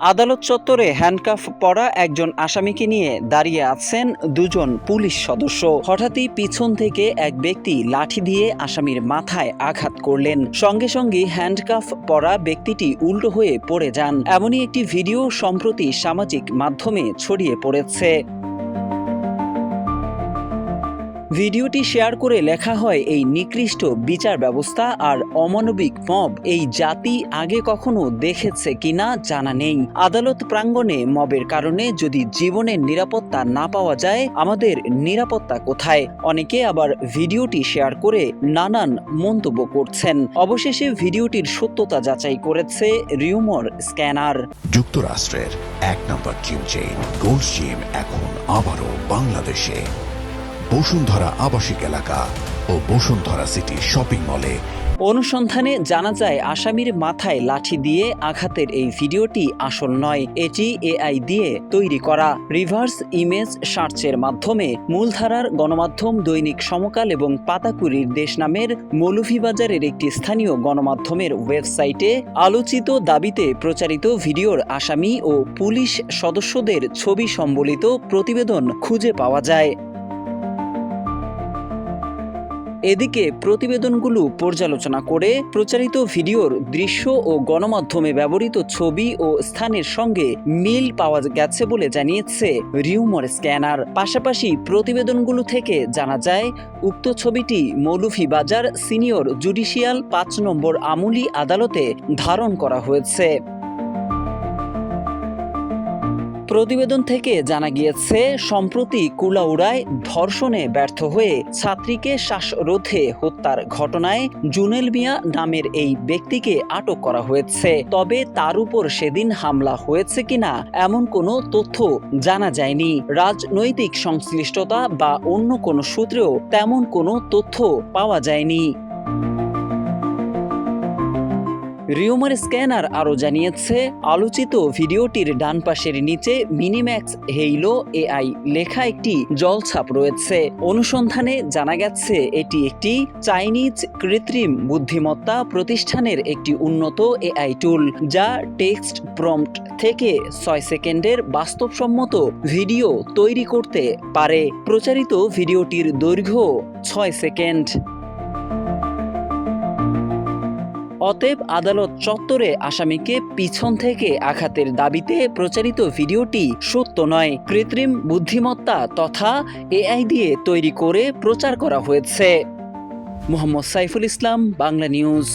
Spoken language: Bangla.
আদালত চত্বরে হ্যান্ডকাফ পরা একজন আসামিকে নিয়ে দাঁড়িয়ে আছেন দুজন পুলিশ সদস্য। হঠাৎই পিছন থেকে এক ব্যক্তি লাঠি দিয়ে আসামির মাথায় আঘাত করলেন। সঙ্গে সঙ্গে হ্যান্ডকাফ পরা ব্যক্তিটি উল্টো হয়ে পড়ে যান। এমনই একটি ভিডিও সম্প্রতি সামাজিক মাধ্যমে ছড়িয়ে পড়েছে। ভিডিওটি শেয়ার করে লেখা হয়, এই নিকৃষ্ট বিচার ব্যবস্থা আর অমানবিক মব এই জাতি আগে কখনো দেখেছে কিনা জানা নেই। আদালত প্রাঙ্গণে মবের কারণে যদি জীবনের নিরাপত্তা না পাওয়া যায়, আমাদের নিরাপত্তা কোথায়? অনেকে আবার ভিডিওটি শেয়ার করে নানান মন্তব্য করছেন। অবশেষে ভিডিওটির সত্যতা যাচাই করেছে রিউমার স্ক্যানার। যুক্তরাষ্ট্রের ১ নম্বর জিম চেইন গোল্ড জিম এখন আবারও বাংলাদেশে। বসুন্ধরা আবাসিক এলাকা ও বসুন্ধরা সিটি শপিং মলে। অনুসন্ধানে জানা যায়, আসামির মাথায় লাঠি দিয়ে আঘাতের এই ভিডিওটি আসল নয়। এটি এআই দিয়ে তৈরি করা। রিভার্স ইমেজ সার্চের মাধ্যমে মূলধারার গণমাধ্যম দৈনিক সমকাল এবং পাতাকুড়ির দেশ নামের মৌলভীবাজারের একটি স্থানীয় গণমাধ্যমের ওয়েবসাইটে আলোচিত দাবিতে প্রচারিত ভিডিওর আসামি ও পুলিশ সদস্যদের ছবি সম্বলিত প্রতিবেদন খুঁজে পাওয়া যায়। এদিকে প্রতিবেদনগুলো পর্যালোচনা করে প্রচারিত ভিডিওর দৃশ্য ও গণমাধ্যমে ব্যবহৃত ছবি ও স্থানের সঙ্গে মিল পাওয়া গেছে বলে জানিয়েছে রিউমার স্ক্যানার। পাশাপাশি প্রতিবেদনগুলো থেকে জানা যায়, উক্ত ছবিটি মৌলভীবাজার সিনিয়র জুডিশিয়াল ৫ নম্বর আমলি আদালতে ধারণ করা হয়েছে। প্রতিবেদন থেকে জানা গিয়েছে, সম্প্রতি কুলাউড়ায় ধর্ষণে ব্যর্থ হয়ে ছাত্রীকে শ্বাসরোধে হত্যার ঘটনায় জুনেল মিয়া নামের এই ব্যক্তিকে আটক করা হয়েছে। তবে তার উপর সেদিন হামলা হয়েছে কিনা এমন কোনো তথ্য জানা যায়নি। রাজনৈতিক সংশ্লিষ্টতা বা অন্য কোনো সূত্রেও তেমন কোনো তথ্য পাওয়া যায়নি। রিউমার স্ক্যানার আরও জানিয়েছে, আলোচিত ভিডিওটির ডান পাশের নিচে মিনিম্যাক্স হেইলো এআই লেখা একটি জলছাপ রয়েছে। অনুসন্ধানে জানা গেছে, এটি একটি চাইনিজ কৃত্রিম বুদ্ধিমত্তা প্রতিষ্ঠানের একটি উন্নত এআই টুল, যা টেক্সট প্রম্পট থেকে ৬ সেকেন্ডের বাস্তবসম্মত ভিডিও তৈরি করতে পারে। প্রচারিত ভিডিওটির দৈর্ঘ্য ৬ সেকেন্ড। অতএব আদালত চত্বরে আসামিকে পিছন থেকে আঘাতের দাবিতে প্রচারিত ভিডিওটি সত্য নয়, কৃত্রিম বুদ্ধিমত্তা তথা এআই দিয়ে তৈরি করে প্রচার করা হয়েছে। মোহাম্মদ সাইফুল ইসলাম, বাংলা নিউজ।